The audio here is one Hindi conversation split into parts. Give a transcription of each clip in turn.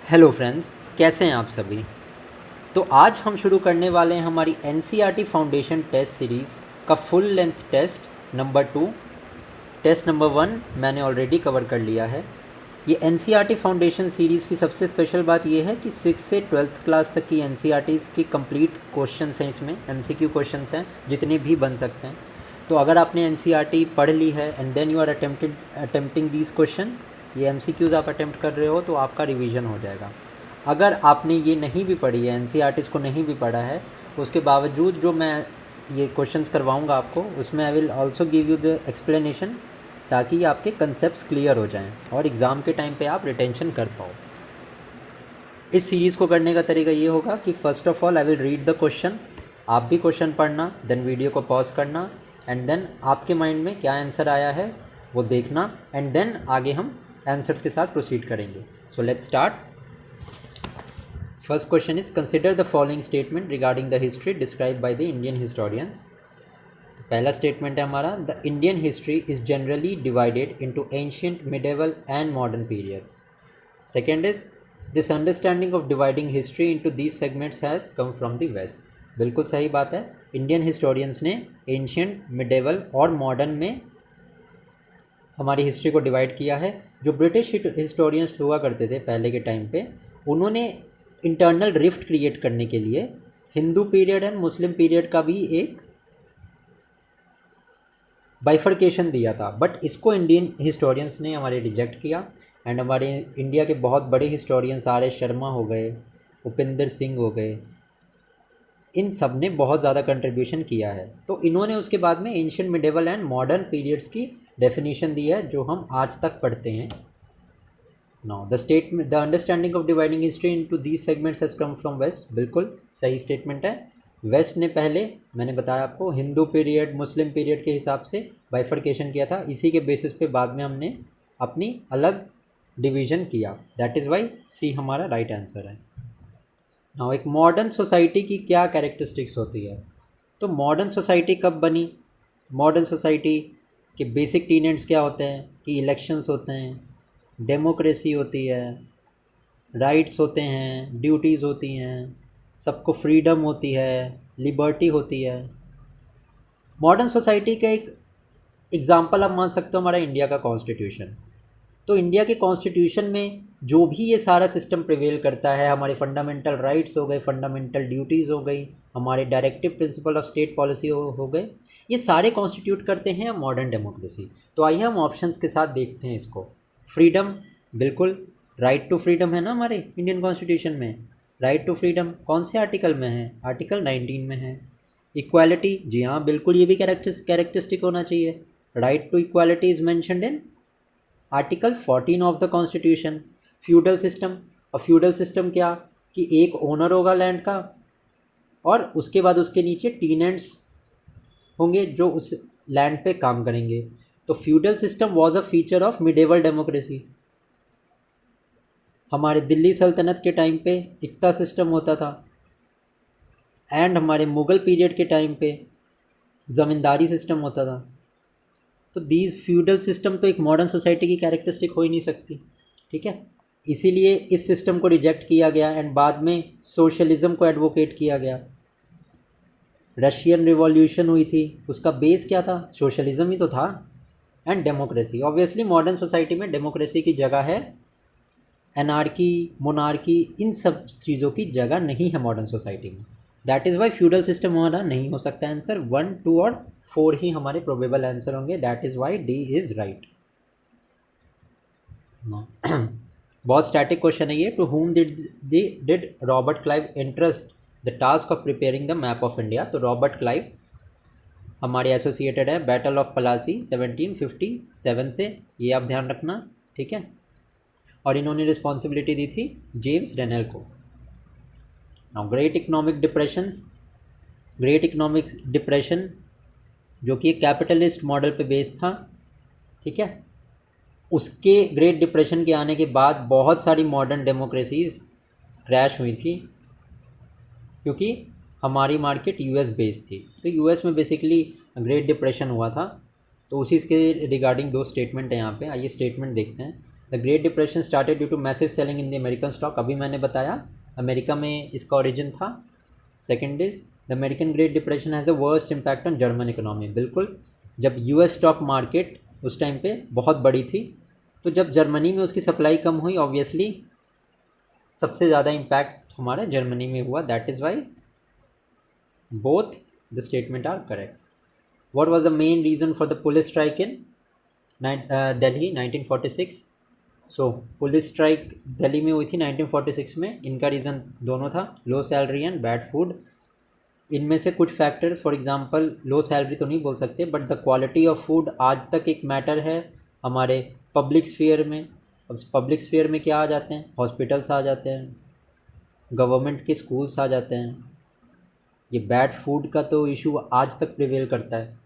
हेलो फ्रेंड्स, कैसे हैं आप सभी। तो आज हम शुरू करने वाले हैं हमारी एनसीईआरटी फाउंडेशन टेस्ट सीरीज़ का full length test number 2। Test number 1 मैंने ऑलरेडी कवर कर लिया है। ये एनसीईआरटी फाउंडेशन सीरीज़ की सबसे स्पेशल बात ये है कि 6 से 12th क्लास तक की एनसीईआरटीज़ की कंप्लीट क्वेश्चंस हैं, इसमें एमसीक्यू क्वेश्चंस हैं जितने भी बन सकते हैं। तो अगर आपने एनसीईआरटी पढ़ ली है and then you are attempting these question, ये एमसीक्यूज़ आप अटेम्प्ट कर रहे हो तो आपका रिवीजन हो जाएगा। अगर आपने ये नहीं भी पढ़ी है, एनसीईआरटीज़ को नहीं भी पढ़ा है, उसके बावजूद जो मैं ये क्वेश्चंस करवाऊंगा आपको, उसमें I will also give you the explanation, ताकि आपके कंसेप्ट्स क्लियर हो जाएं और एग्ज़ाम के टाइम पे आप रिटेंशन कर पाओ। इस सीरीज़ को करने का तरीका ये होगा कि first of all I will read the question, आप भी क्वेश्चन पढ़ना, देन वीडियो को पॉज करना एंड देन आपके माइंड में क्या आंसर आया है वो देखना एंड देन आगे हम आंसर्स के साथ प्रोसीड करेंगे। So let's start. First question is consider the following statement regarding the history describe by the Indian historians. तो पहला स्टेटमेंट है हमारा, the Indian history is generally divided into ancient, medieval and modern periods. Second is this understanding of dividing history into these segments has come from the west. बिल्कुल सही बात है, इंडियन हिस्टोरियंस ने एंशियंट, मिडेवल और मॉडर्न में हमारी हिस्ट्री को डिवाइड किया है। जो ब्रिटिश हिस्टोरियंस हुआ करते थे पहले के टाइम पे, उन्होंने इंटरनल रिफ्ट क्रिएट करने के लिए Hindu period and Muslim period का भी एक बाइफर्केशन दिया था, बट इसको इंडियन हिस्टोरियंस ने हमारे रिजेक्ट किया एंड हमारे इंडिया के बहुत बड़े हिस्टोरियंस आर एस शर्मा हो गए, उपेंद्र सिंह हो गए, इन सब ने बहुत ज़्यादा कंट्रीब्यूशन किया है। तो इन्होंने उसके बाद में ancient, medieval and modern periods की डेफिनेशन दी है जो हम आज तक पढ़ते हैं। Now the understanding of dividing history into these segments has come from west. बिल्कुल सही स्टेटमेंट है। वेस्ट ने पहले, मैंने बताया आपको, हिंदू पीरियड, मुस्लिम पीरियड के हिसाब से बाइफर्केशन किया था। इसी के बेसिस पे बाद में हमने अपनी अलग डिवीज़न किया। दैट इज़ वाई सी हमारा राइट आंसर है। नाउ एक मॉडर्न सोसाइटी की क्या कैरेक्टरिस्टिक्स होती है। तो मॉडर्न सोसाइटी कब बनी? मॉडर्न सोसाइटी के बेसिक टीनेट्स क्या होते हैं कि इलेक्शंस होते हैं, डेमोक्रेसी होती है, राइट्स होते हैं, ड्यूटीज़ होती हैं, सबको फ्रीडम होती है, लिबर्टी होती है। मॉडर्न सोसाइटी का एक एग्ज़ाम्पल आप मान सकते हो हमारा इंडिया का कॉन्स्टिट्यूशन। तो इंडिया के कॉन्स्टिट्यूशन में जो भी ये सारा सिस्टम प्रिवेल करता है, हमारे फंडामेंटल राइट्स हो गए, फंडामेंटल ड्यूटीज़ हो गई, हमारे directive principle of state policy हो गए, ये सारे कॉन्स्टिट्यूट करते हैं मॉडर्न डेमोक्रेसी। तो आइए हम ऑप्शंस के साथ देखते हैं इसको। फ्रीडम, बिल्कुल, राइट टू फ्रीडम है ना हमारे इंडियन कॉन्स्टिट्यूशन में। राइट टू फ्रीडम कौन से आर्टिकल में है? आर्टिकल 19 में है। इक्वालिटी, जी हाँ बिल्कुल, ये भी कैरेक्टरिस्टिक होना चाहिए। Right to equality is mentioned in article 14 of the constitution. Feudal system, और फ्यूडल सिस्टम क्या कि एक ओनर होगा लैंड का और उसके बाद उसके नीचे टीनेंट्स होंगे जो उस लैंड पे काम करेंगे। तो feudal system was a feature of medieval democracy. हमारे दिल्ली सल्तनत के टाइम पे इक्ता सिस्टम होता था एंड हमारे मुग़ल पीरियड के टाइम पे ज़मींदारी सिस्टम होता था। तो दीज फ्यूडल सिस्टम तो एक मॉडर्न सोसाइटी की कैरेक्टरिस्टिक हो ही नहीं सकती, ठीक है। इसीलिए इस सिस्टम को रिजेक्ट किया गया एंड बाद में सोशलिज़म को एडवोकेट किया गया। रशियन रिवॉल्यूशन हुई थी, उसका बेस क्या था? सोशलिज़म ही तो था and democracy. Obviously modern society में डेमोक्रेसी की जगह है, एनार्की, मोनार्की, इन सब चीज़ों की जगह नहीं है मॉडर्न सोसाइटी में। That is Y feudal system हमारा नहीं हो सकता आंसर। 1, 2 और 4 ही हमारे प्रोबेबल आंसर होंगे। That is why D is right. बहुत स्टैटिक क्वेश्चन है ये। To whom did Robert Clive interest the task of preparing the map of India. तो रॉबर्ट क्लाइव हमारे एसोसिएटेड है बैटल ऑफ पलासी 1757 से, ये आप ध्यान रखना, ठीक है। और इन्होंने रिस्पॉन्सिबिलिटी दी थी जेम्स रेनेल को। नाउ ग्रेट इकोनॉमिक डिप्रेशन जो कि एक कैपिटलिस्ट मॉडल पे बेस्ड था, ठीक है। उसके ग्रेट डिप्रेशन के आने के बाद बहुत सारी मॉडर्न डेमोक्रेसीज क्रैश हुई थी क्योंकि हमारी मार्केट यूएस बेस्ड थी। तो यूएस में बेसिकली ग्रेट डिप्रेशन हुआ था। तो उसी के रिगार्डिंग 2 स्टेटमेंट है यहाँ पे, आइए स्टेटमेंट देखते हैं। The great depression started due to massive selling in the American stock, अभी मैंने बताया अमेरिका में इसका ओरिजिन था। Second is the American great depression has the worst impact on German economy, बिल्कुल, जब यूएस स्टॉक मार्केट उस टाइम पे बहुत बड़ी थी, तो जब जर्मनी में उसकी सप्लाई कम हुई, ऑब्वियसली सबसे ज़्यादा इम्पैक्ट हमारा जर्मनी में हुआ। That is why both the statement are correct. What was the main reason for the police strike in Delhi 1946? So police strike Delhi में हुई थी 1946 में। इनका रीज़न दोनों था, low salary and bad food. इनमें से कुछ factors, for example low salary तो नहीं बोल सकते, but the quality of food आज तक एक मैटर है हमारे पब्लिक स्फीयर में। अब पब्लिक स्फीयर में क्या आ जाते हैं? हॉस्पिटल्स आ जाते हैं, गवर्नमेंट के स्कूल्स आ जाते हैं। ये बैड फूड का तो इशू आज तक प्रिवेल करता है।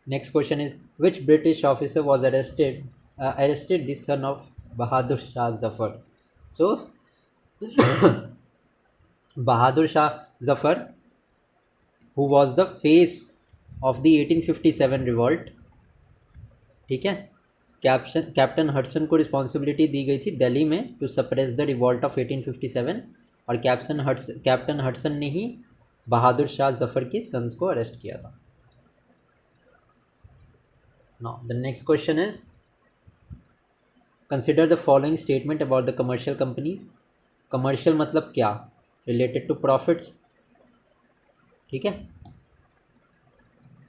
Next question is which British officer was arrested the son of Bahadur Shah Zafar? So Bahadur Shah Zafar, who was the face of the 1857 revolt, ठीक है, कैप्टन हडसन को रिस्पॉन्सिबिलिटी दी गई थी दिल्ली में to suppress the revolt of 1857, और कैप्टन हडसन ने ही बहादुर शाह जफर के सन्स को अरेस्ट किया था। Now the next question is consider the following statement about the commercial companies. Commercial मतलब क्या? रिलेटेड टू प्रॉफिट्स, ठीक है।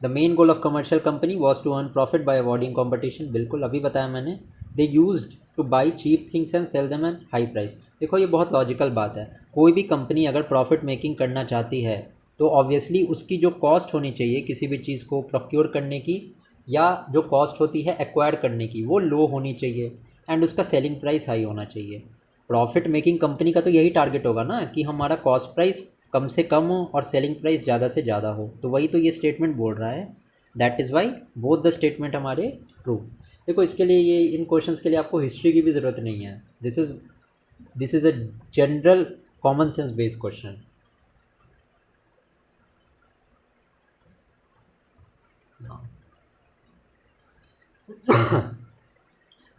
The main goal of commercial company was to earn profit by avoiding competition, बिल्कुल अभी बताया मैंने। They used to buy cheap things and sell them at high price. देखो ये बहुत लॉजिकल बात है, कोई भी कंपनी अगर प्रॉफिट मेकिंग करना चाहती है तो ऑब्वियसली उसकी जो कॉस्ट होनी चाहिए किसी भी चीज़ को प्रोक्योर करने की, या जो कॉस्ट होती है एक्वायर करने की, वो लो होनी चाहिए एंड उसका सेलिंग प्राइस हाई होना चाहिए। प्रॉफिट मेकिंग कंपनी का तो यही टारगेट होगा ना कि हमारा कॉस्ट प्राइस कम से कम हो और सेलिंग प्राइस ज़्यादा से ज़्यादा हो, तो वही तो ये स्टेटमेंट बोल रहा है। That is why both the statement हमारे ट्रू। देखो इसके लिए, ये इन क्वेश्चंस के लिए आपको हिस्ट्री की भी ज़रूरत नहीं है। This is a general common sense based question.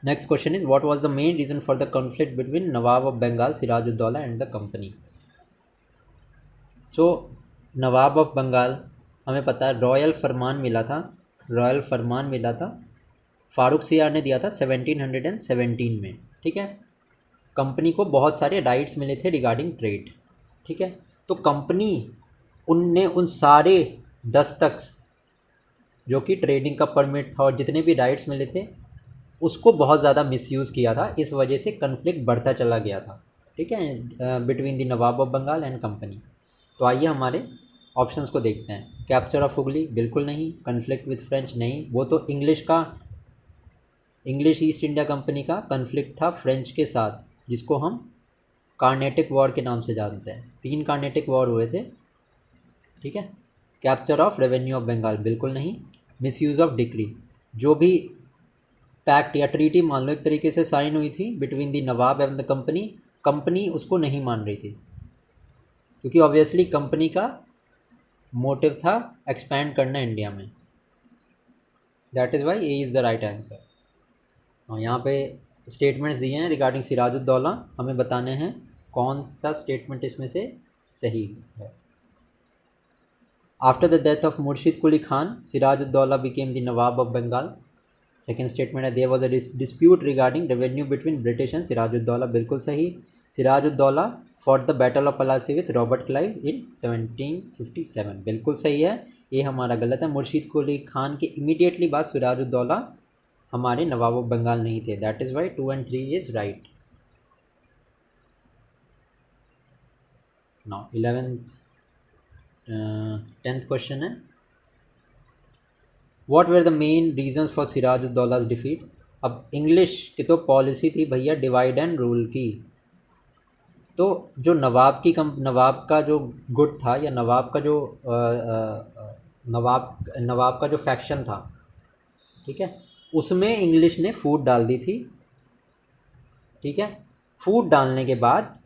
Next question is what was the main reason for the conflict between Nawab of Bengal Sirajuddaula and the company? So Nawab of Bengal, हमें पता है रॉयल फरमान मिला था, रॉयल फरमान मिला था फारूक सियार ने दिया था 1717 में, ठीक है। कंपनी को बहुत सारे राइट्स मिले थे रिगार्डिंग ट्रेड, ठीक है। तो कंपनी उनने उन सारे दस्तखत जो कि ट्रेडिंग का परमिट था और जितने भी राइट्स मिले थे उसको बहुत ज़्यादा मिसयूज़ किया था, इस वजह से कन्फ्लिक्ट बढ़ता चला गया था, ठीक है, between the Nawab of Bengal and company. तो आइए हमारे ऑप्शंस को देखते हैं। कैप्चर ऑफ हुगली, बिल्कुल नहीं। कन्फ्लिक्ट विथ फ्रेंच, नहीं, वो तो इंग्लिश ईस्ट इंडिया कंपनी का कन्फ्लिक्ट था फ्रेंच के साथ, जिसको हम कार्नेटिक वॉर के नाम से जानते हैं। 3 कार्नेटिक वॉर हुए थे, ठीक है। Capture of revenue of Bengal, बिल्कुल नहीं। मिसयूज़ ऑफ डिक्री, जो भी पैक्ट या ट्रीटी मान लो एक तरीके से साइन हुई थी between the Nawab and the company उसको नहीं मान रही थी, क्योंकि ऑब्वियसली कंपनी का मोटिव था एक्सपैंड करना इंडिया में। That is why A is the right answer. और यहाँ पे स्टेटमेंट्स दिए हैं रिगार्डिंग सिराजुद्दौला, हमें बताने हैं कौन सा स्टेटमेंट इसमें से सही है। After the death of Murshid Quli Khan, Sirajuddaula became the Nawab of Bengal. Second statement है there was a dispute regarding revenue between British and Sirajuddaula, बिल्कुल सही। Sirajuddaula for the battle of Plassey with Robert Clive in 1757, बिल्कुल सही है। ये हमारा गलत है। मुर्शिद कुली खान के इमीडिएटली बाद सिराजुद्दौला हमारे नवाब ऑफ बंगाल नहीं थे। That is why 2 and 3 is right. Now 10th question है what were the main reasons for Sirajuddaula's defeat? अब इंग्लिश की तो पॉलिसी थी भैया डिवाइड एंड रूल की, तो जो नवाब का जो गुट था, या नवाब का जो फैक्शन था, ठीक है, उसमें इंग्लिश ने फूट डाल दी थी, ठीक है। फूट डालने के बाद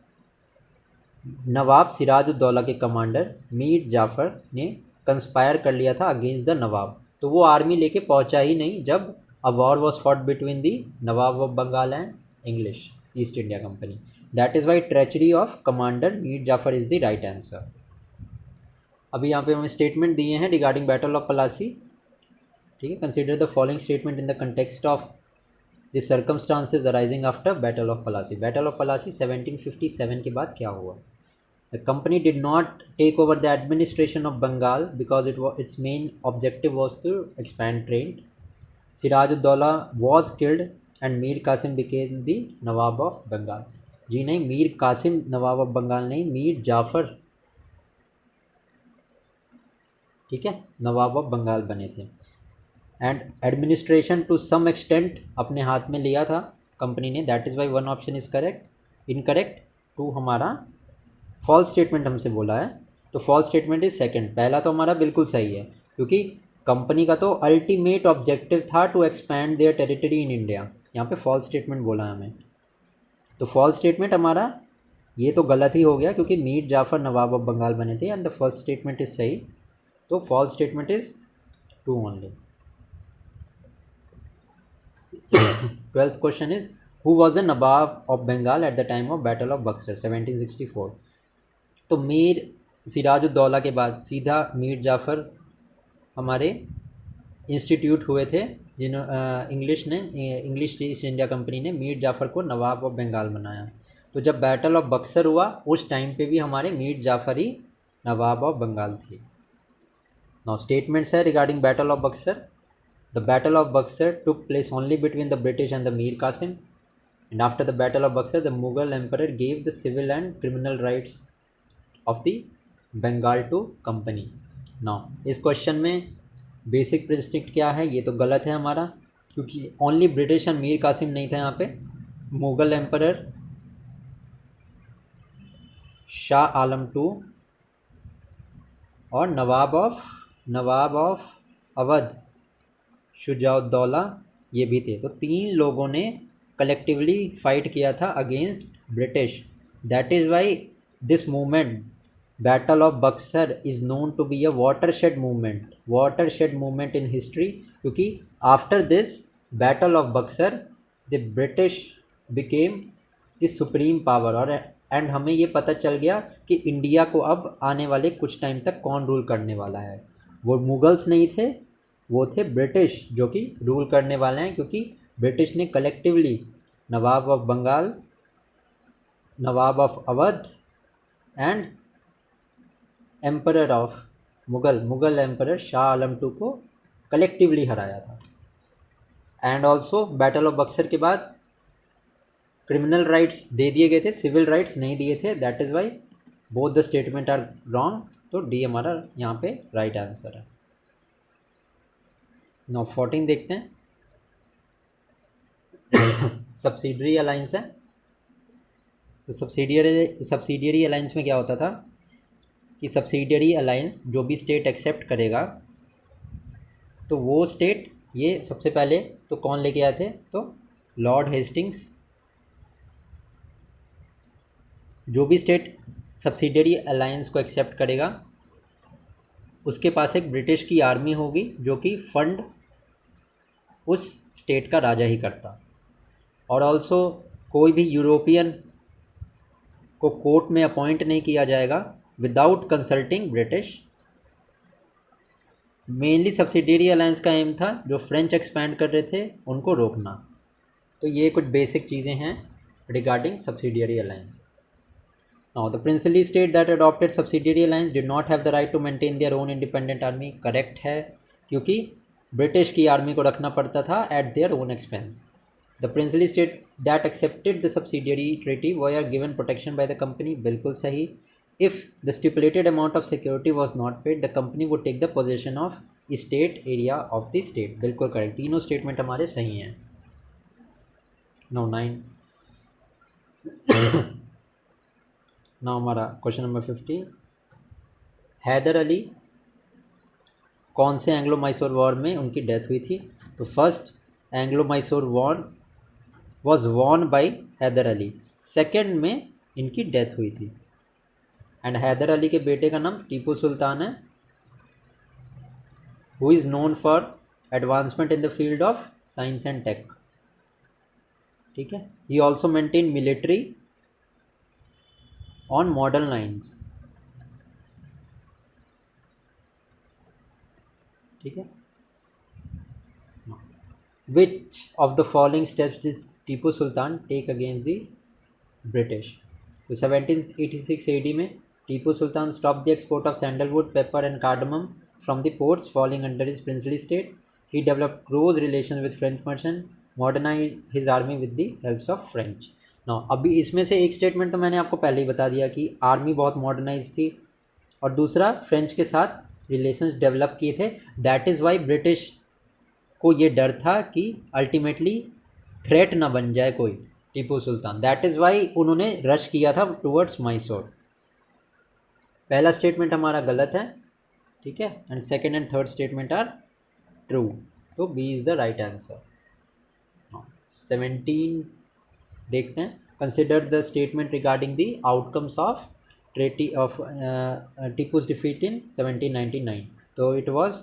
नवाब सिराजुद्दौला के कमांडर मीर जाफ़र ने कंस्पायर कर लिया था अगेंस्ट द नवाब, तो वो आर्मी लेके पहुंचा ही नहीं जब a war was fought between the Nawab of Bengal and English East India Company. That is why treachery of Commander Mir Jafar is the right answer. अभी यहाँ पे हमें स्टेटमेंट दिए हैं रिगार्डिंग बैटल ऑफ पलासी, ठीक है. Consider the following statement in the context of the circumstances arising after battle of Plassey. Battle of Plassey 1757 के बाद क्या हुआ? The company did not take over the administration of Bengal because its main objective was to expand trade. Sirajuddaula was killed and Mir Qasim became the Nawab of Bengal. जी नहीं, मीर कासिम नवाब ऑफ बंगाल नहीं, मीर जाफ़र, ठीक है, नवाब ऑफ बंगाल बने थे. And administration to some extent अपने हाथ में लिया था कंपनी ने. That is why one option is correct. Incorrect to हमारा फॉल्स स्टेटमेंट हमसे बोला है, तो फॉल्स स्टेटमेंट इज़ सेकंड. पहला तो हमारा बिल्कुल सही है क्योंकि कंपनी का तो अल्टीमेट ऑब्जेक्टिव था to expand their territory in India. यहाँ पे फॉल्स स्टेटमेंट बोला है हमें, तो फॉल्स स्टेटमेंट हमारा ये तो गलत ही हो गया क्योंकि मीर जाफ़र नवाब ऑफ बंगाल बने थे and the first statement is सही. तो false statement is 2 only. 12th question is who was the Nawab of Bengal at the time of battle of Buxar 1764. तो मीर सिराजुद्दौला के बाद सीधा मीर जाफ़र हमारे इंस्टीट्यूट हुए थे, इंग्लिश ईस्ट इंडिया कंपनी ने मीर जाफ़र को नवाब ऑफ बंगाल बनाया. तो जब बैटल ऑफ बक्सर हुआ उस टाइम पे भी हमारे मीर जाफ़र ही नवाब ऑफ बंगाल थे. नाउ स्टेटमेंट्स है regarding battle of Buxar. The battle of Buxar took place only between the British and the Mir Qasim, and after the battle of Buxar the Mughal emperor gave the civil and criminal rights of the Bengal to company. Now इस क्वेश्चन में बेसिक प्रिंसिपल क्या है? ये तो गलत है हमारा क्योंकि only British and Mir Qasim नहीं था यहाँ पे. मुगल एम्परर शाह आलम टू और नवाब ऑफ अवध शुजाउद्दौला ये भी थे. तो 3 लोगों ने कलेक्टिवली फाइट किया था against British. That is why this movement battle of Buxar is known to be a watershed movement in history, क्योंकि after this battle of Buxar the British became the supreme power. और एंड हमें ये पता चल गया कि इंडिया को अब आने वाले कुछ टाइम तक कौन रूल करने वाला है. वो मुगल्स नहीं थे, वो थे ब्रिटिश जो कि रूल करने वाले हैं, क्योंकि ब्रिटिश ने collectively nawab of Bengal, nawab of Awadh and emperor of Mughal emperor Shah Alam two को कलेक्टिवली हराया था. And also battle of Buxar के बाद क्रिमिनल राइट्स दे दिए गए थे, सिविल राइट्स नहीं दिए थे. That is why both the statement are wrong. तो डी हमारा यहाँ पे राइट आंसर है. नाउ 14 देखते हैं. सब्सिडियरी अलाइंस है. तो सब्सिडियरी अलाइंस में क्या होता था कि सब्सिडियरी अलाइंस जो भी स्टेट एक्सेप्ट करेगा तो वो स्टेट, ये सबसे पहले तो कौन लेके आए थे? तो लॉर्ड हेस्टिंग्स. जो भी स्टेट सब्सिडियरी अलायंस को एक्सेप्ट करेगा उसके पास एक ब्रिटिश की आर्मी होगी जो कि फंड उस स्टेट का राजा ही करता. और ऑल्सो कोई भी यूरोपियन को कोर्ट में अपॉइंट नहीं किया जाएगा without consulting British. Mainly subsidiary alliance का एम था जो फ्रेंच एक्सपैंड कर रहे थे उनको रोकना. तो ये कुछ बेसिक चीज़ें हैं regarding subsidiary alliance. Now, the princely state that adopted subsidiary alliance did not have the right to maintain their own independent army. Correct है, क्योंकि ब्रिटिश की आर्मी को रखना पड़ता था at their own expense. The princely state that accepted the subsidiary treaty were given protection by the company. बिल्कुल सही. If the stipulated amount of security was not paid, the company would take the possession of state area of the state. बिल्कुल करेक्ट. तीनों स्टेटमेंट हमारे सही हैं. Now 9. ना हमारा क्वेश्चन नंबर 15. हैदर अली कौन से एंग्लो मैसूर वॉर में उनकी डेथ हुई थी? तो first Anglo Mysore war was won by Hyder Ali. Second में इनकी डेथ हुई थी. एंड हैदर अली के बेटे का नाम टीपू सुल्तान है, who is known for advancement in the field of science and tech, ठीक है। He also maintain military on modern lines, ठीक है। Which of the following steps did Tipu Sultan take against the British? तो 1786 AD में Tipu Sultan stop the export of sandalwood, paper and cardamom from the ports falling under his princely state. He developed close relation with French merchant, modernise his army with the helps of French. Now अभी इसमें से एक स्टेटमेंट तो मैंने आपको पहले ही बता दिया कि आर्मी बहुत मॉडर्नाइज थी, और दूसरा फ्रेंच के साथ रिलेशंस डेवलप किए थे। दैट इज़ वाई ब्रिटिश को ये डर था कि अल्टीमेटली थ्रेट ना बन जाए कोई Tipu Sultan, that is Y उन्होंने रश किया था टूवर्ड्स मैसूर। पहला स्टेटमेंट हमारा गलत है, ठीक है, and second and third statement are true, तो B is the right answer. 17 देखते हैं। Consider the statement regarding the outcomes of treaty of Tipu's defeat in 1799। तो it was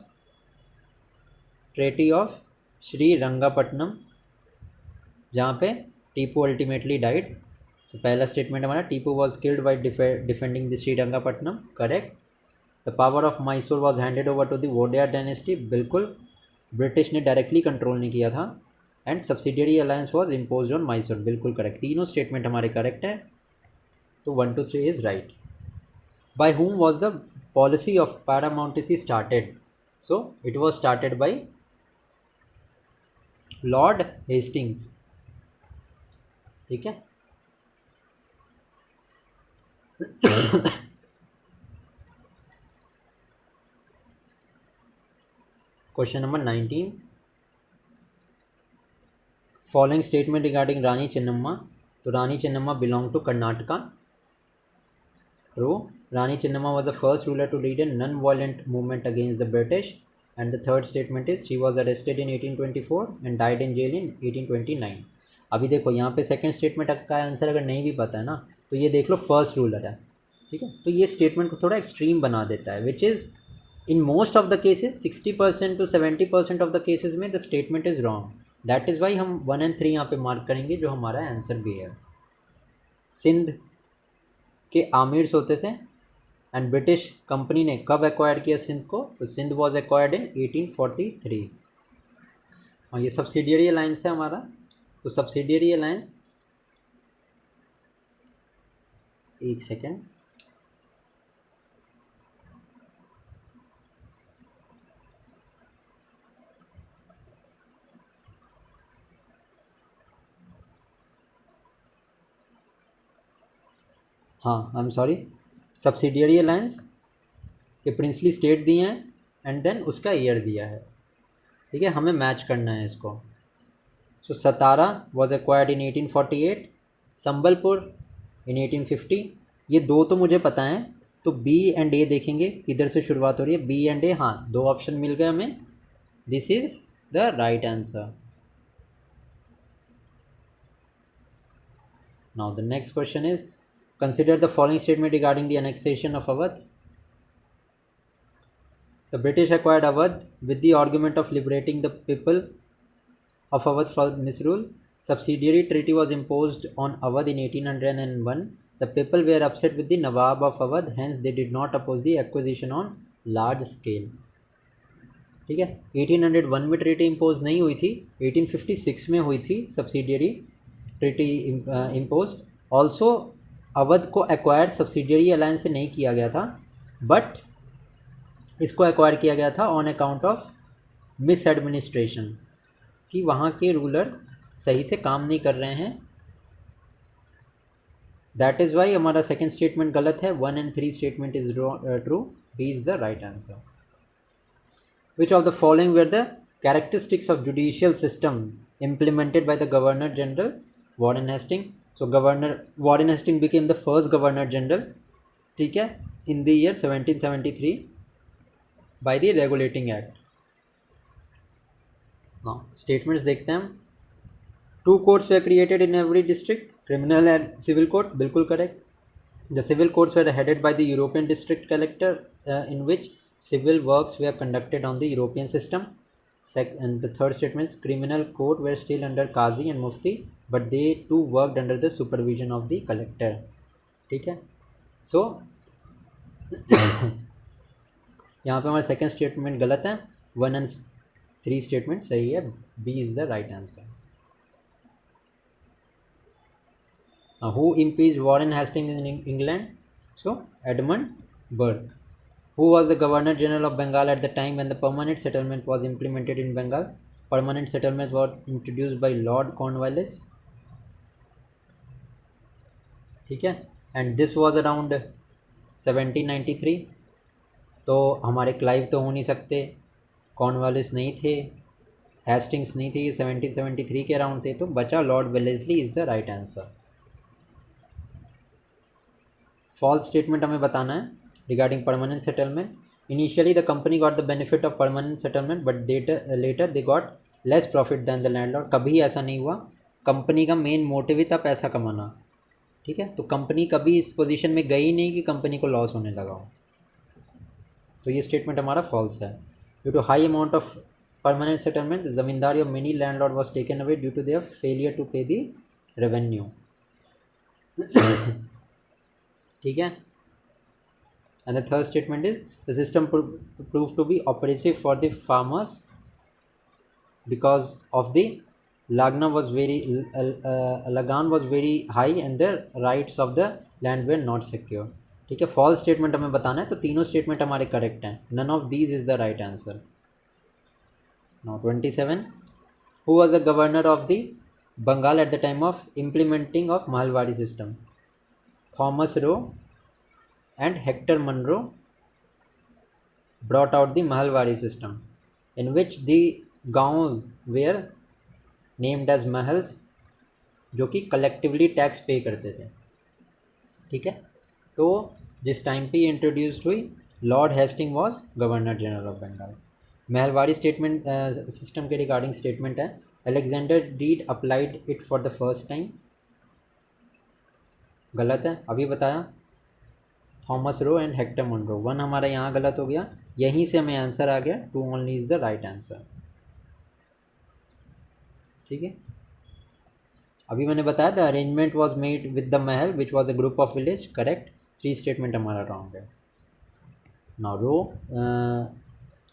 treaty of Srirangapatnam, जहाँ पे टीपू अल्टीमेटली डाइड। तो पहला स्टेटमेंट हमारा, Tipu was killed by defending the Srirangapatnam, correct. The power of Mysore was handed over to the Wodeyar dynasty, बिल्कुल, ब्रिटिश ने डायरेक्टली कंट्रोल नहीं किया था। And subsidiary alliance was impose on Mysore, बिल्कुल करेक्ट, तीनों स्टेटमेंट हमारे करेक्ट हैं। तो 1 2 3 is right. By whom was the policy of paramountcy started? So it was started by Lord Hastings, ठीक है। Question number 19, following statement regarding Rani Chennamma. तो Rani Chennamma belong to Karnataka, true. Rani Chennamma was the first ruler to lead a non-violent movement against the British. And the third statement is she was arrested in 1824 and died in jail in 1829. अभी देखो यहाँ पे सेकंड स्टेटमेंट का आंसर अगर नहीं भी पता है ना, तो ये देख लो फर्स्ट रूलर है, ठीक है। तो ये स्टेटमेंट को थोड़ा एक्सट्रीम बना देता है, which is in most of the cases 60% to 70% of the cases में the statement is wrong. That is why हम 1 and 3 यहाँ पे मार्क करेंगे, जो हमारा आंसर भी है। सिंध के आमिर्स होते थे, एंड ब्रिटिश कंपनी ने कब एक्वायर किया सिंध को? तो सिंध वॉज एक्वायर्ड इन 1843। और ये सब्सिडियरी अलायंस है हमारा। तो सब्सिडियरी अलायंस, एक सेकेंड, हाँ I am sorry, subsidiary alliance के प्रिंसली स्टेट दिए हैं एंड देन उसका ईयर दिया है, ठीक है, हमें मैच करना है इसको। सो सतारा वॉज एक्वायर्ड इन 1848, संबलपुर इन 1850। ये दो तो मुझे पता है, तो बी एंड ए देखेंगे किधर से शुरुआत हो रही है, बी एंड ए, हाँ 2 ऑप्शन मिल गए हमें, this is the right answer. Now the next question is, consider the following statement regarding the annexation of Awadh. The British acquired Awadh with the argument of liberating the people of Awadh from misrule. Subsidiary treaty was imposed on Awadh in 1801. The people were upset with the Nawab of Awadh, hence they did not oppose the acquisition on large scale. ठीक है, 1801 में ट्रीटी इम्पोज नहीं हुई थी, 1856 में हुई थी subsidiary treaty impose. Also Awadh को एक्वायर्ड सब्सिडियरी अलायंस से नहीं किया गया था, बट इसको एक्वायर किया गया था on account of miss administration, कि वहाँ के रूलर सही से काम नहीं कर रहे हैं। दैट इज़ वाई हमारा सेकेंड स्टेटमेंट गलत है, 1 and 3 statement is true, B is the right answer. Which of the following were the characteristics of judicial system implemented by the governor general Warren Hastings. So governor Warren Hastings became the first governor general, ठीक है, in the year 1773 by the regulating act. Now statements देखते हैं हम। 2 courts were created in every district, criminal and civil court, बिल्कुल correct. The civil courts were headed by the European district collector, in which civil works were conducted on the European system. And the third statement is criminal court were still under Qazi and Mufti, but they too worked under the supervision of the collector. ठीक है. So यहाँ पे हमारा सेकेंड स्टेटमेंट गलत है, 1 and 3 स्टेटमेंट सही है, B is the right answer. Who impeached Warren Hastings in England? So Edmund Burke. Who was the Governor General of Bengal at the time when the permanent settlement was implemented in Bengal? Permanent settlements were introduced by Lord Cornwallis. ठीक है. And this was around 1793. तो हमारे क्लाइव तो हो नहीं सकते, कॉर्नवालिस नहीं थे, हेस्टिंग्स नहीं थे, ये 1773 के अराउंड थे, तो बचा lord Wellesley is the right answer. False statement हमें बताना है regarding permanent settlement. Initially the company got the benefit of permanent settlement but later they got less profit than the landlord. कभी ऐसा नहीं हुआ. कंपनी का मेन मोटिव ही था पैसा कमाना. ठीक है. तो कंपनी कभी इस पोजीशन में गई नहीं कि कंपनी को लॉस होने लगा हो. तो ये स्टेटमेंट हमारा फॉल्स है. Due to high amount of permanent settlement zamindari of many landlord was taken away due to their failure to pay the revenue. ठीक है. And the third statement is the system prove to be operative for the farmers because of the lagaan was very high and the rights of the land were not secure. ठीक है. फॉल्स स्टेटमेंट हमें बताना है, तो तीनों स्टेटमेंट हमारे करेक्ट हैं. None of these is the right answer. Now 27. Who was the governor of the Bengal at the time of implementing of Mahalwari system? Thomas Roe and Hector Munro brought out the Mahalwari system, in which the गांवों were named as महल्स, जो कि कलेक्टिवली टैक्स पे करते थे. ठीक है. तो जिस टाइम पे इंट्रोड्यूस्ड हुई, lord Hastings was governor general of Bengal. Mahalwari statement system के रिगार्डिंग स्टेटमेंट है. Alexander Read applied it for the first time. गलत है, अभी बताया. Thomas Roe and Hector Munro. 1 हमारा यहाँ गलत हो गया, यहीं से हमें आंसर आ गया. 2 only is the right answer. ठीक है. अभी मैंने बताया the arrangement was made with the mahal which was a group of village. Correct. 3 statement हमारा रॉन्ग है. Now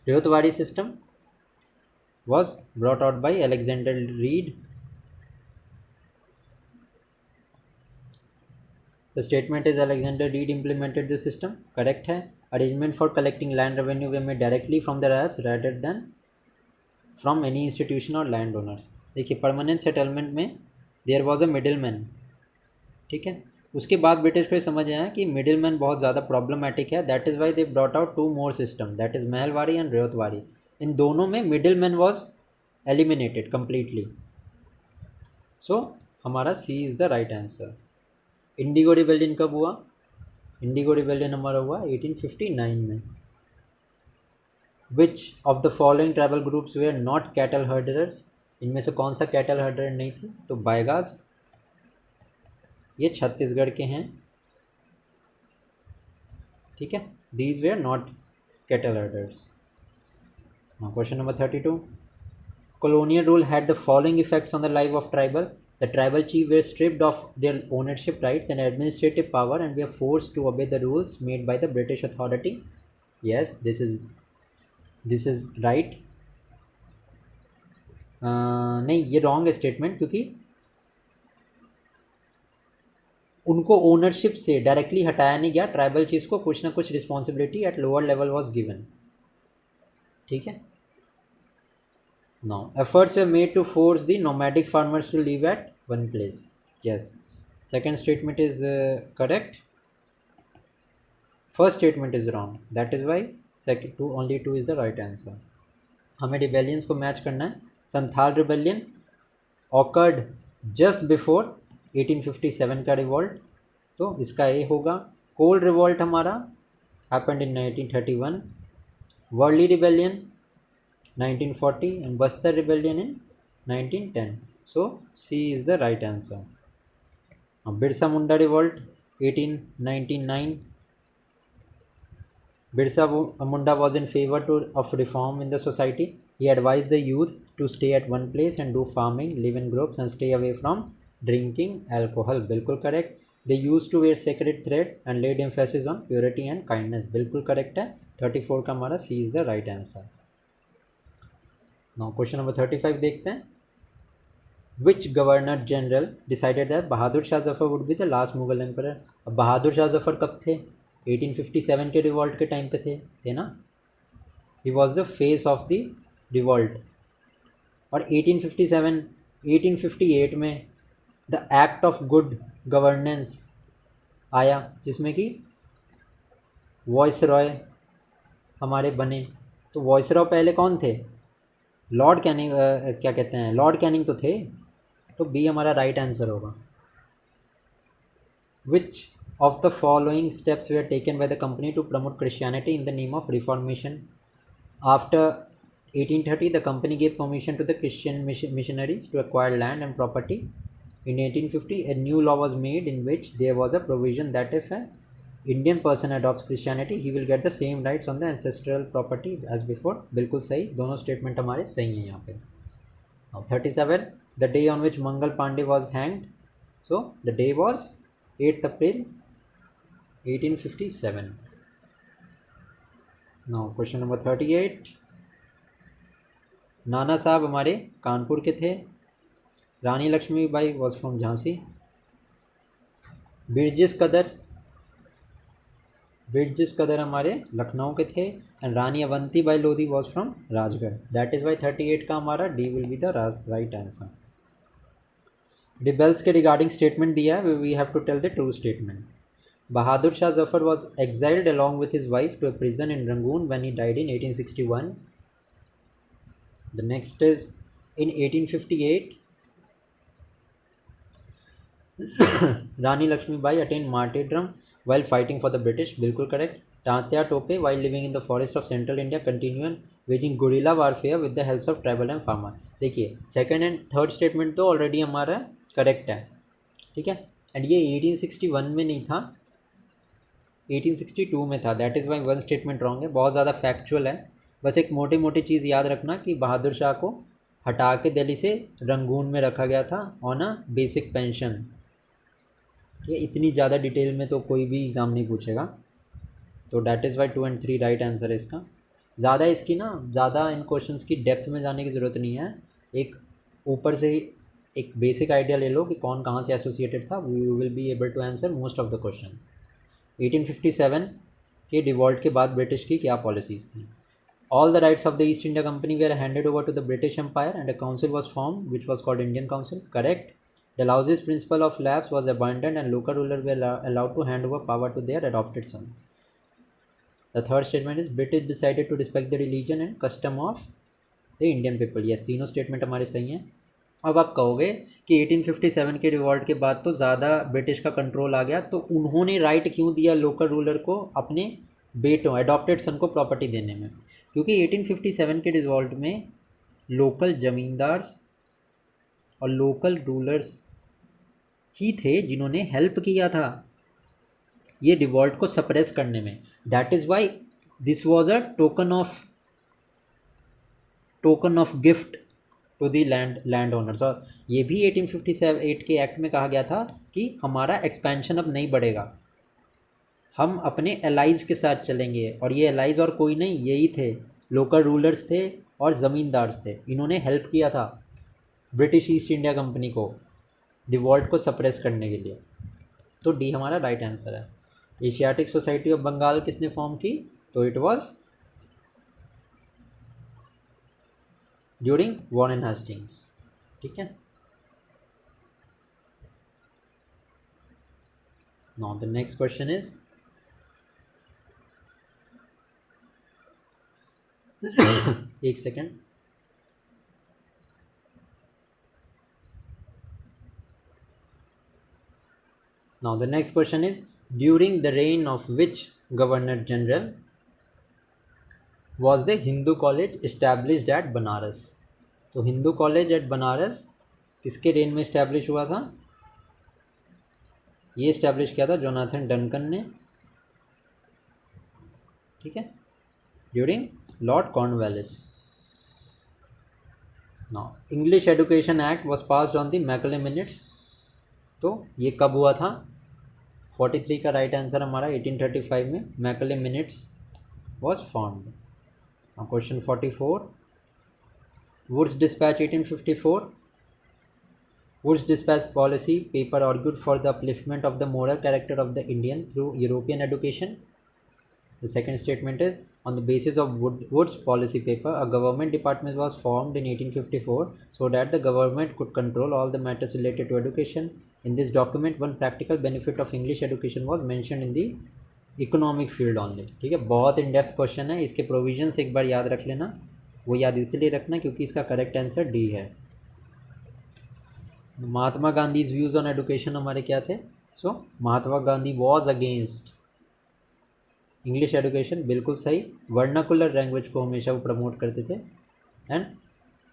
Ryotwari system was brought out by Alexander Read. The statement is Alexander Reed implemented the system. Correct है. Arrangement for collecting land revenue were made directly from the rats rather than from any institution or landowners. देखिए परमानेंट सेटलमेंट में there was a middle man. ठीक है. उसके बाद ब्रिटिश को समझ आया कि मिडिल मैन बहुत ज़्यादा प्रॉब्लमेटिक है. That is why they brought out 2 more system, that is Mahalwari and Ryotwari. इन दोनों में middle man was eliminated completely. So हमारा C is the right answer. Indigo rebellion कब हुआ? इंडिगो रिबेलियन हमारा हुआ 1859 में. Which of the following tribal groups were not cattle herders? इनमें से कौन सा कैटल हर्डर नहीं थी? तो बायगाज, ये छत्तीसगढ़ के हैं. ठीक है. These where not cattle herders. Question number 32. Colonial rule had the following effects on the life of tribal. The tribal chiefs were stripped of their ownership rights and administrative power and were forced to obey the rules made by the British authority. Yes, this is right. नहीं, ये रॉन्ग है स्टेटमेंट, क्योंकि उनको ओनरशिप से डायरेक्टली हटाया नहीं गया. ट्राइबल चीफ्स को कुछ ना कुछ responsibility at lower level was given. ठीक है. Now, efforts were made to force the nomadic farmers to live at one place. Yes. Second statement is correct. First statement is wrong. That is why only 2 is the right answer. हमें rebellions को मैच करना है. Santhal rebellion occurred just before 1857 का revolt, तो इसका A होगा. कोल revolt हमारा happened in 1931. Worli rebellion 1940 and Bastar rebellion in 1910. So C is the right answer. Birsa Munda revolt 1899. Birsa Munda was in favor of reform in the society. He advised the youth to stay at one place and do farming, live in groups and stay away from drinking alcohol. बिल्कुल correct. They used to wear sacred thread and laid emphasis on purity and kindness. बिल्कुल correct है. 34 का हमारा C is the right answer. Now question number 35 देखते हैं. Which governor general decided that Bahadur Shah Zafar would be the last Mughal emperor? अब बहादुर शाह जफर कब थे? 1857 के रिवॉल्ट के टाइम पे थे ना. He was the face of the revolt. और 1857 1858 में the act of good governance आया जिसमें कि वॉइस रॉय हमारे बने. तो वॉइस रॉय पहले कौन थे? लॉर्ड कैनिंग, क्या कहते हैं, लॉर्ड कैनिंग तो थे. तो बी हमारा राइट आंसर होगा. Which of the following steps were taken by the company to promote Christianity in the name of reformation? After 1830 the company gave permission to the Christian missionaries to acquire land and property. In 1850 a new law was made in which there was a provision that if an Indian person adopts Christianity he will get the same rights on the ancestral property as before. बिल्कुल सही, दोनों स्टेटमेंट हमारे सही हैं यहाँ पे. Now 37 the day on which Mangal Pandey was hanged. So the day was 8th April 1857. Now question number 38. नाना साहब हमारे कानपुर के थे. Rani Lakshmibai was from Jhansi. बिरजिस कदर हमारे लखनऊ के थे. And Rani Avantibai Lodhi was from Rajgarh. That is why 38 का हमारा D will be the right answer. Rebels के रिगार्डिंग स्टेटमेंट दिया है. We have to tell the true statement. Bahadur Shah Zafar was exiled along with his wife to a prison in Rangoon when he died in 1861. The next is in 1858 Rani Lakshmibai attained martyrdom while fighting for the British. बिल्कुल correct. Tatya Tope while living in the forest of central India continued waging guerrilla warfare with the help of tribal and farmer. देखिए सेकंड एंड थर्ड स्टेटमेंट तो ऑलरेडी हमारा करेक्ट है, ठीक है. एंड ये 1861 में नहीं था, 1862 में था. That is why one statement wrong है. बहुत ज़्यादा फैक्चुअल है. बस एक मोटी मोटी चीज़ याद रखना कि बहादुर शाह को हटा के दिल्ली से रंगून में रखा गया था ऑन अ बेसिक पेंशन. ये इतनी ज़्यादा डिटेल में तो कोई भी एग्ज़ाम नहीं पूछेगा. तो that is why 2 and 3 right answer है इसका. ज़्यादा इन क्वेश्चंस की डेप्थ में जाने की ज़रूरत नहीं है. एक ऊपर से ही एक बेसिक आइडिया ले लो कि कौन कहाँ से एसोसिएटेड था. You will be able to answer most of the questions. 1857 के डिवॉल्ट के बाद ब्रिटिश की क्या पॉलिसीज़ थी? All the rights of the East India Company were handed over to the British Empire and a council was formed which was called Indian Council. Correct. Dalhousie's principle of lapse was abandoned and local rulers were allowed to hand over power to their adopted sons. The third statement is British decided to respect the religion and custom of the Indian people. Yes, तीनों स्टेटमेंट हमारे सही हैं. अब आप कहोगे कि 1857 के रिवॉल्ट के बाद तो ज़्यादा ब्रिटिश का कंट्रोल आ गया, तो उन्होंने राइट क्यों दिया लोकल रूलर को अपने बेटों एडॉप्टेड सन को प्रॉपर्टी देने में? क्योंकि 1857 के रिवॉल्ट में लोकल ज़मींदार्स और लोकल रूलर्स ही थे जिन्होंने हेल्प किया था ये रिवॉल्ट को सप्रेस करने में. That is why this was a token of gift to the landowners. और ये भी 1858 के एक्ट में कहा गया था कि हमारा एक्सपेंशन अब नहीं बढ़ेगा, हम अपने एलाइज़ के साथ चलेंगे. और ये एलाइज़ और कोई नहीं, यही थे, लोकल रूलर्स थे और ज़मींदार्स थे. इन्होंने हेल्प किया था ब्रिटिश ईस्ट इंडिया कंपनी को रिवॉल्ट को सप्रेस करने के लिए. तो डी हमारा राइट आंसर है. एशियाटिक सोसाइटी ऑफ बंगाल किसने फॉर्म की? तो it was during Warren Hastings. ठीक है. Now the next question is एक second. Now the next question is during the reign of which governor general was the Hindu college established at Banaras? तो हिंदू कॉलेज एट बनारस किसके रेन में इस्टेब्लिश हुआ था? ये इस्टेब्लिश किया था जोनाथन डनकन ने. ठीक है. During Lord Cornwallis. Now English education act was passed on the McClay minutes, तो ये कब हुआ था? 43 का राइट आंसर हमारा 1835 में Macaulay minutes was found. Now question 44, Wood's dispatch 1854, Wood's dispatch policy paper argued for the upliftment of the moral character of the Indian through European education. The second statement is, on the basis of Wood's policy paper, a government department was formed in 1854 so that the government could control all the matters related to education. In this document, one practical benefit of English education was mentioned in the economic field only. ठीक है, बहुत इन डेप्थ क्वेश्चन है, इसके प्रोविजंस एक बार याद रख लेना। वो याद इसलिए रखना क्योंकि इसका करेक्ट आंसर डी है। Mahatma Gandhi's views on education हमारे क्या थे? So Mahatma Gandhi was against English education, बिल्कुल सही। वर्नाकुलर लैंग्वेज को हमेशा वो प्रमोट करते थे एंड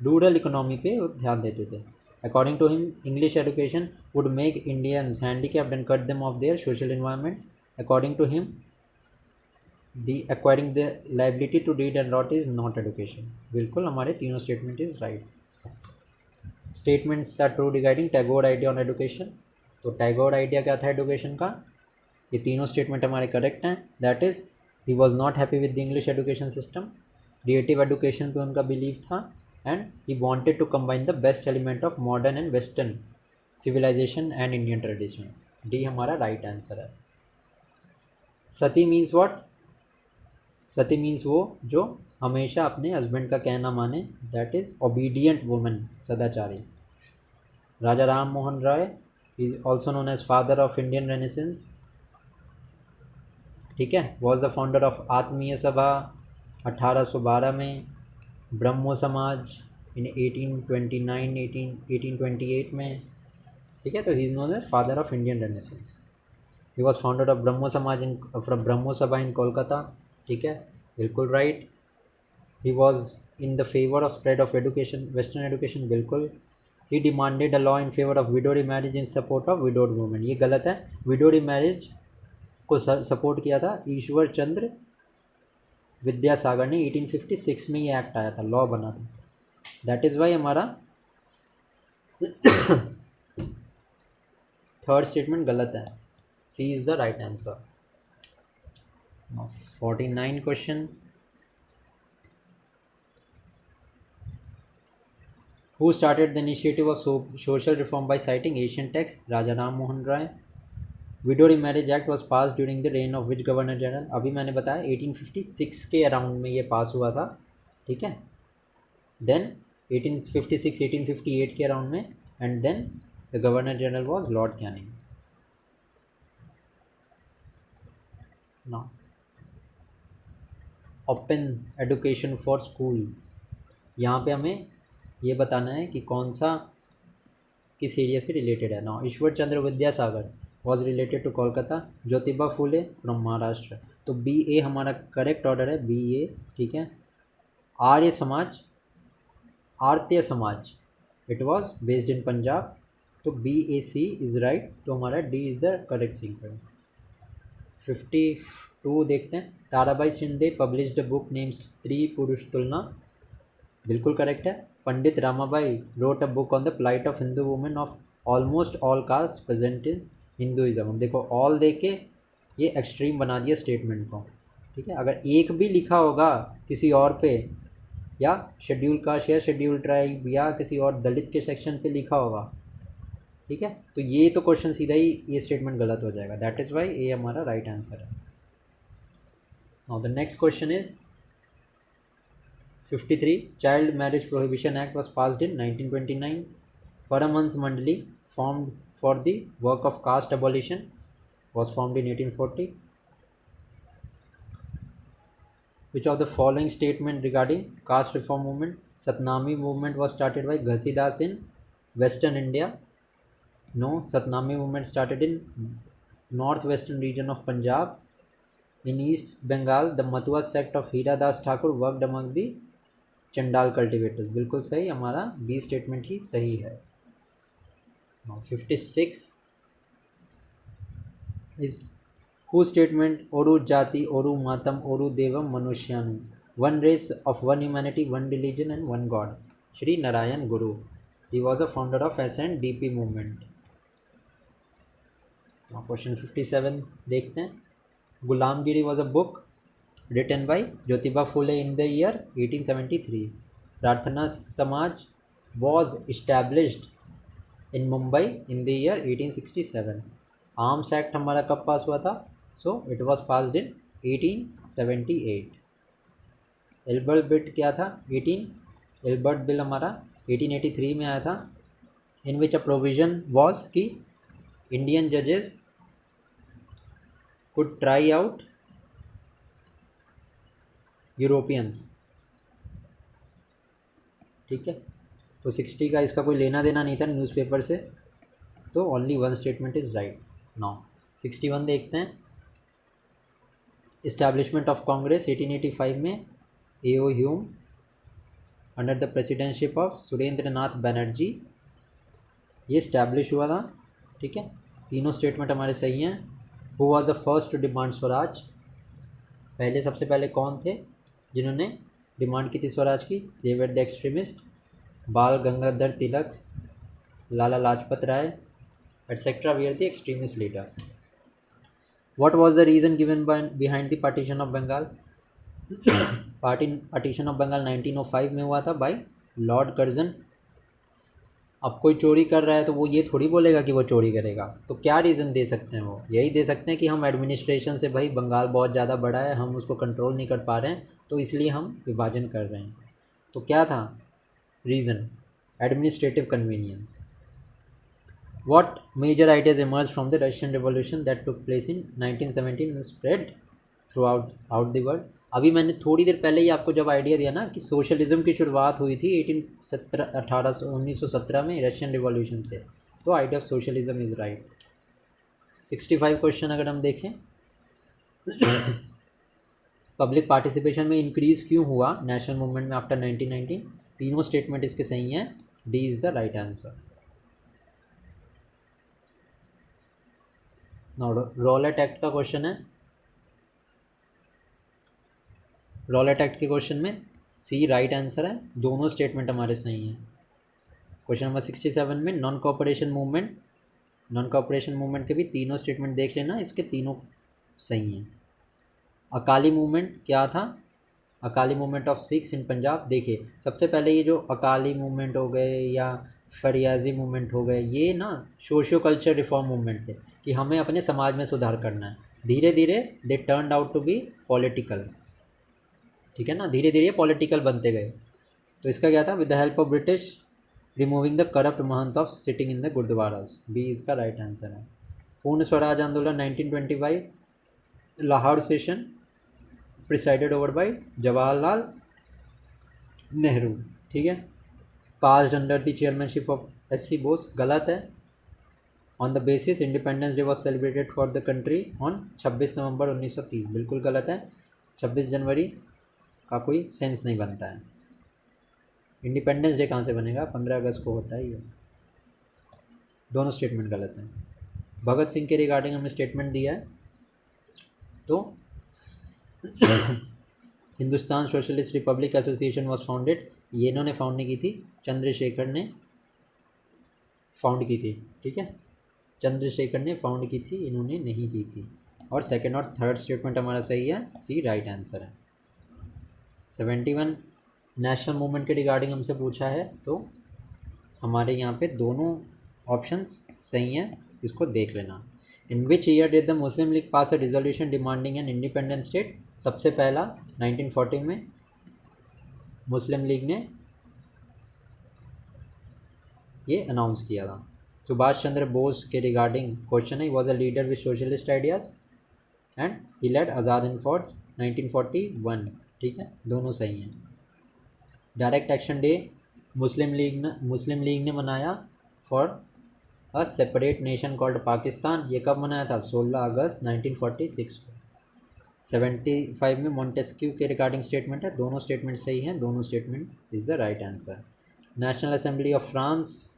रूरल इकोनॉमी पे वो ध्यान देते थे। According to him, English education would make Indians handicapped and cut them off their social environment. According to him, the acquiring the liability to read and wrote is not education. बिल्कुल हमारे तीनों statement is right. Statements are true regarding Tagore idea on education. तो टैगोर आइडिया क्या था एजुकेशन का? ये तीनों स्टेटमेंट हमारे करेक्ट हैं। That is, he was not happy with the English education system, creative education पे उनका बिलीव था, and he wanted to combine the best element of modern and western civilisation and Indian tradition. D हमारा राइट आंसर है। Sati means what? Sati means वो जो हमेशा अपने हस्बैंड का कहना माने, दैट इज़ ओबीडियंट वुमन, सदाचारी। Raja Ram Mohan Roy is also known as father of Indian renaissance, ठीक है। वॉज द फाउंडर ऑफ आत्मीय सभा 1812 में, ब्रह्मो समाज इन 1828 में, ठीक है। तो he is known as father of Indian renaissance. He was founder of Brahmo Samaj in from ब्रह्मो सभा इन कोलकाता, ठीक है, बिल्कुल right. He was in the favour of spread of education, western education, बिल्कुल। He demanded a law in favour of widow remarriage in support of widowed women, ये गलत है। विडोरी मैरिज को सपोर्ट किया था ईश्वर चंद्र विद्यासागर ने, 1856 में ये एक्ट आया था, लॉ बना था। दैट इज़ वाई हमारा थर्ड स्टेटमेंट गलत है। C is the right answer. 49 question, Who started the initiative of social reform by citing Asian texts? Raja Ram Mohan Rai. Widow Remarriage Act was passed during the reign of which Governor General? अभी मैंने बताया 1856 के अराउंड में ये पास हुआ था, ठीक है। देन 1856 1858 के अराउंड में, and then the governor general was lord Canning. Now open education for school, यहाँ पे हमें ये बताना है कि कौन सा किस एरिया से रिलेटेड है। Now Ishwar Chandra Vidyasagar was related to Kolkata, Jyotiba Phule from Maharashtra. तो बी ए हमारा करेक्ट ऑर्डर है, बी ए, ठीक है। Arya Samaj, Arya Samaj, it was based in Punjab, तो B A C is right. तो हमारा D is the correct sequence. 52 देखते हैं। Tarabai Shinde published book names Stri Purush Tulana, बिल्कुल करेक्ट है। Pandit Ramabai wrote a book on the plight of Hindu women of almost all caste present in Hinduism. देखो ऑल दे के ये एक्सट्रीम बना दिया स्टेटमेंट को, ठीक है। अगर एक भी लिखा होगा किसी और पे, या शेड्यूल कास्ट या शेड्यूल ट्राइब या किसी और दलित के सेक्शन पे लिखा होगा, ठीक है, तो ये तो क्वेश्चन सीधा ही ये स्टेटमेंट गलत हो जाएगा। दैट इज़ वाई ए हमारा राइट आंसर है। Now the next question is 53, child marriage prohibition act was passed in 1929। Paramhansa Mandali formed for the work of caste abolition was formed in 1840. Which of the following statement regarding caste reform movement? Satnami movement was started by Ghasidas in Western India. No, Satnami movement started in northwestern region of Punjab. In East Bengal, the Matua sect of Hiradas Thakur worked among the Chandal cultivators. बिल्कुल सही, हमारा बी स्टेटमेंट ही सही है। 56 is whose statement? Oru jati, oru matam, oru devam, manushyanum. One race of one humanity, one religion and one God. Shri Narayana Guru, he was the founder of SNDP movement. Question 57 देखते हैं। Gulamgiri was a book written by Jyotiba Phule in the year 1873। Prarthana Samaj was established in Mumbai in the year 1867। Arms act हमारा कब पास हुआ था? So it was passed in 1878। Ilbert bill क्या था? एल्बर्ट बिल हमारा 1883 में आया था, in which a provision was कि इंडियन जजेस कुड ट्राई आउट यूरोपियंस। ठीक है, तो 60 का इसका कोई लेना देना नहीं था न्यूज़पेपर से, तो only one statement is right. Now 61 देखते हैं। इस्टेब्लिशमेंट ऑफ कांग्रेस 1885 में A.O. Hume under the presidentship of Surendra Nath Banerjee ये इस्टेब्लिश हुआ था। ठीक है, तीनों स्टेटमेंट हमारे सही हैं। Who was the first to demand swaraj? सबसे पहले कौन थे जिन्होंने डिमांड की थी स्वराज की? दे वर the extremist Bal Gangadhar Tilak, Lala Lajpat Rai etcetera we are the extremist leader. What was the reason given behind the partition of Bengal? Partition of Bengal 1905 में हुआ था बाय लॉर्ड कर्जन। अब कोई चोरी कर रहा है तो वो ये थोड़ी बोलेगा कि वो चोरी करेगा, तो क्या रीज़न दे सकते हैं? वो यही दे सकते हैं कि हम एडमिनिस्ट्रेशन से, भाई बंगाल बहुत ज़्यादा बड़ा है, हम उसको कंट्रोल नहीं कर पा रहे हैं, तो इसलिए हम विभाजन कर रहे हैं। तो क्या था reason? Administrative convenience. What major ideas emerged from the Russian Revolution that took place in 1917 and spread throughout the world? अभी मैंने थोड़ी देर पहले ही आपको जब आइडिया दिया ना कि सोशलिज्म की शुरुआत हुई थी 1917 में रशियन रिवॉल्यूशन से, तो idea of socialism is right. 65 question अगर हम देखें, पब्लिक पार्टिसिपेशन में इंक्रीज़ क्यों हुआ नेशनल मूवमेंट में आफ्टर 1919? तीनों स्टेटमेंट इसके सही हैं, D is the right answer. Rowlatt act का क्वेश्चन है। रॉलेट एक्ट के क्वेश्चन में सी राइट आंसर है, दोनों स्टेटमेंट हमारे सही हैं। क्वेश्चन नंबर 67 में नॉन कॉपरेशन मूवमेंट के भी तीनों स्टेटमेंट देख लेना, इसके तीनों सही हैं। अकाली मूवमेंट क्या था? अकाली मूवमेंट ऑफ सिख्स इन पंजाब। देखिए, सबसे पहले ये जो अकाली मूवमेंट हो गए या फरियाजी मूवमेंट हो गए, ये ना सोशियो कल्चर रिफॉर्म मूवमेंट थे कि हमें अपने समाज में सुधार करना है। धीरे धीरे they turn out to be political. ठीक है ना, धीरे धीरे पॉलिटिकल बनते गए। तो इसका क्या था? With the help of British removing the corrupt mahant of sitting in the gurdwaras. B इसका राइट आंसर है। पूर्ण स्वराज आंदोलन 1925, Lahore session presided over by Jawaharlal Nehru. ठीक है, passed under the chairmanship of SC Bose, गलत है। On the basis independence day was celebrated for the country on 26 November 1930, बिल्कुल गलत है। 26 जनवरी का कोई सेंस नहीं बनता है। इंडिपेंडेंस डे कहाँ से बनेगा? 15 अगस्त को होता है ये। दोनों स्टेटमेंट गलत हैं। भगत सिंह के रिगार्डिंग हमने स्टेटमेंट दिया है, तो Hindustan socialist Republic association was founded, ये इन्होंने फाउंड नहीं की थी, चंद्रशेखर ने फाउंड की थी। ठीक है, चंद्रशेखर ने फाउंड की थी, इन्होंने नहीं की थी। और सेकंड और थर्ड स्टेटमेंट हमारा सही है, सी राइट आंसर है। 71 नेशनल मूवमेंट के रिगार्डिंग हमसे पूछा है, तो हमारे यहाँ पे दोनों ऑप्शंस सही हैं, इसको देख लेना। In which year did the Muslim League pass a resolution demanding an independent state? सबसे पहला 1940 में मुस्लिम लीग ने ये अनाउंस किया था। सुभाष चंद्र बोस के रिगार्डिंग क्वेश्चन है, was a leader with socialist ideas and he led Azad Hind Fauj 1941। ठीक है, दोनों सही हैं। Direct action day Muslim League ने मनाया for a separate nation called Pakistan, ये कब मनाया था? 16 अगस्त 1946 को। 75 में मोंटेस्क्यू के रिगार्डिंग स्टेटमेंट है, दोनों स्टेटमेंट सही हैं, दोनों statement is the right answer. National assembly of France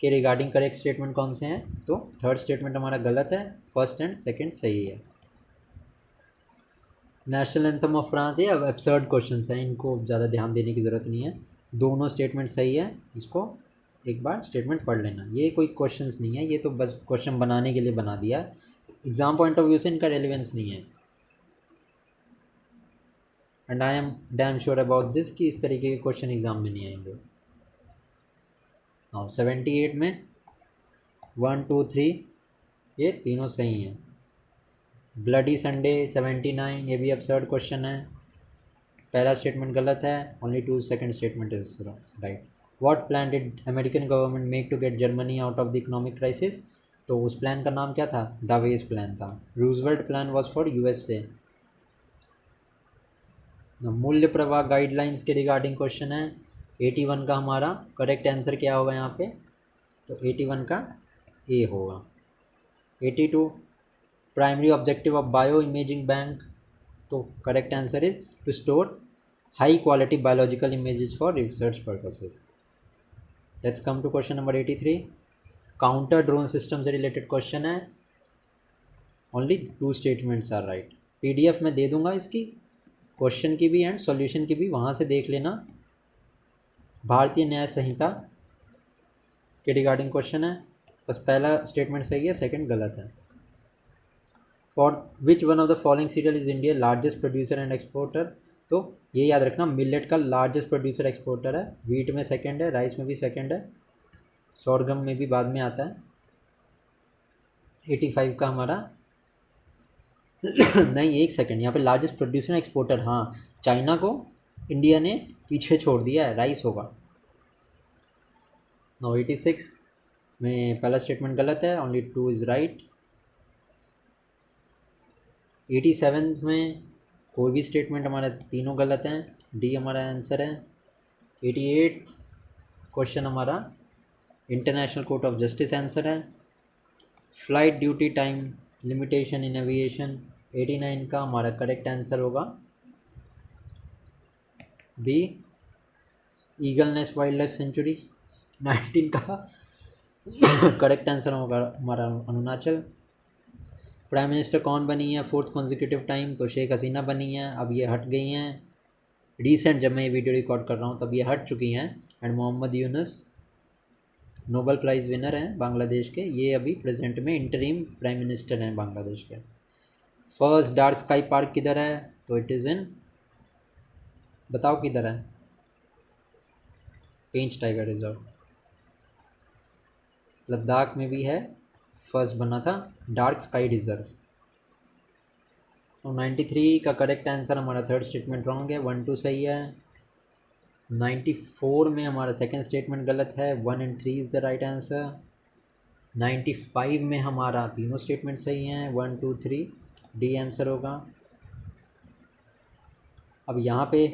के रिगार्डिंग करेक्ट स्टेटमेंट कौन से हैं? तो थर्ड स्टेटमेंट हमारा गलत है, फर्स्ट एंड सेकंड सही है। नेशनल एंथम ऑफ फ्रांस, ये अब एब्सर्ड क्वेश्चन हैं, इनको ज़्यादा ध्यान देने की ज़रूरत नहीं है। दोनों स्टेटमेंट सही है, इसको एक बार स्टेटमेंट पढ़ लेना। ये कोई क्वेश्चंस नहीं है, ये तो बस क्वेश्चन बनाने के लिए बना दिया है, एग्ज़ाम पॉइंट ऑफ व्यू से इनका रेलिवेंस नहीं है। And I am damn sure about this कि इस तरीके के क्वेश्चन एग्ज़ाम में नहीं आएंगे। और 78 में 1 2 3 ये तीनों सही हैं। ब्लडी संडे 79 ये भी absurd क्वेश्चन है, पहला स्टेटमेंट गलत है, only 2 second statement is right. What plan did American government make to get Germany out of the economic crisis, तो उस प्लान का नाम क्या था, दावेज प्लान था। Roosevelt plan was for USA. मूल्य प्रवाह गाइडलाइंस के रिगार्डिंग क्वेश्चन है, 81 का हमारा करेक्ट आंसर क्या होगा यहाँ पे, तो 81 का ए होगा। 82 primary objective of bio imaging bank, तो correct answer is to store high quality biological images for research purposes. Let's come to question number 83, counter drone system से रिलेटेड क्वेश्चन है, only 2 statements are right. PDF में दे दूंगा इसकी, क्वेश्चन की भी एंड सॉल्यूशन की भी, वहाँ से देख लेना। भारतीय न्याय संहिता के रिगार्डिंग क्वेश्चन है, बस पहला स्टेटमेंट सही है, सेकंड गलत है। For which one of the following serial is India largest producer and exporter, तो ये याद रखना मिलेट का लार्जेस्ट प्रोड्यूसर एक्सपोर्टर है, वीट में सेकंड है, राइस में भी सेकंड है, सोरगम में भी बाद में आता है। 85 का हमारा नहीं, एक सेकंड, यहाँ पे लार्जेस्ट प्रोड्यूसर एंड एक्सपोर्टर, हाँ चाइना को इंडिया ने पीछे छोड़ दिया है, राइस होगा। 86 में पहला स्टेटमेंट गलत है, ओनली 2 इज़ राइट। 87 में कोई भी स्टेटमेंट हमारा तीनों गलत हैं, डी हमारा आंसर है। 88 क्वेश्चन हमारा international court of justice answer है। Flight duty time limitation in aviation, 89 का हमारा करेक्ट आंसर होगा B eagle nest wild life sanctuary. 19 का करेक्ट आंसर होगा हमारा अरुणाचल। प्राइम मिनिस्टर कौन बनी है 4th कॉन्जिक्यूटिव टाइम, तो शेख हसीना बनी है, अब ये हट गई हैं रिसेंट, जब मैं ये वीडियो रिकॉर्ड कर रहा हूँ तब ये हट चुकी हैं। And Mohammad Yunus Nobel prize winner हैं बांग्लादेश के, ये अभी प्रेजेंट में इंटरिम प्राइम मिनिस्टर हैं बांग्लादेश के। फर्स्ट डार्क स्काई पार्क किधर है, तो इट इज़ इन, बताओ किधर है, पेंच टाइगर रिजर्व, लद्दाख में भी है, फर्स्ट बना था डार्क स्काई रिजर्व। तो 93 का करेक्ट आंसर हमारा थर्ड स्टेटमेंट रॉन्ग है, 1 2 सही है। 94 में हमारा सेकंड स्टेटमेंट गलत है, 1 and 3 is the right answer. 95 में हमारा तीनों स्टेटमेंट सही हैं, 1 2 3 डी आंसर होगा। अब यहाँ पे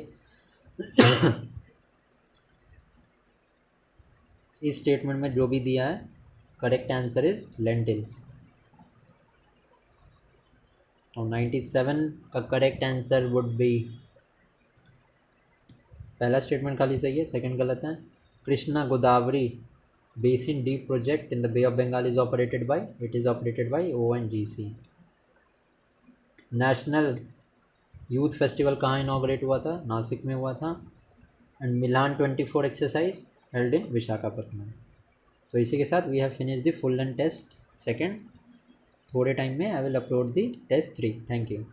इस स्टेटमेंट में जो भी दिया है करेक्ट आंसर इज लेंटिल्स। और 97 का करेक्ट आंसर वुड बी, पहला स्टेटमेंट खाली सही है, सेकंड गलत है। Krishna Godavari basin deep project in the bay of Bengal is operated by, it is operated by ONGC। National youth festival कहाँ इनॉग्रेट हुआ था, नासिक में हुआ था। And Milan 24 exercise held in Visakhapatnam. तो इसी के साथ we have finish the full and test second. थोड़े टाइम में I will upload the test 3। Thank you.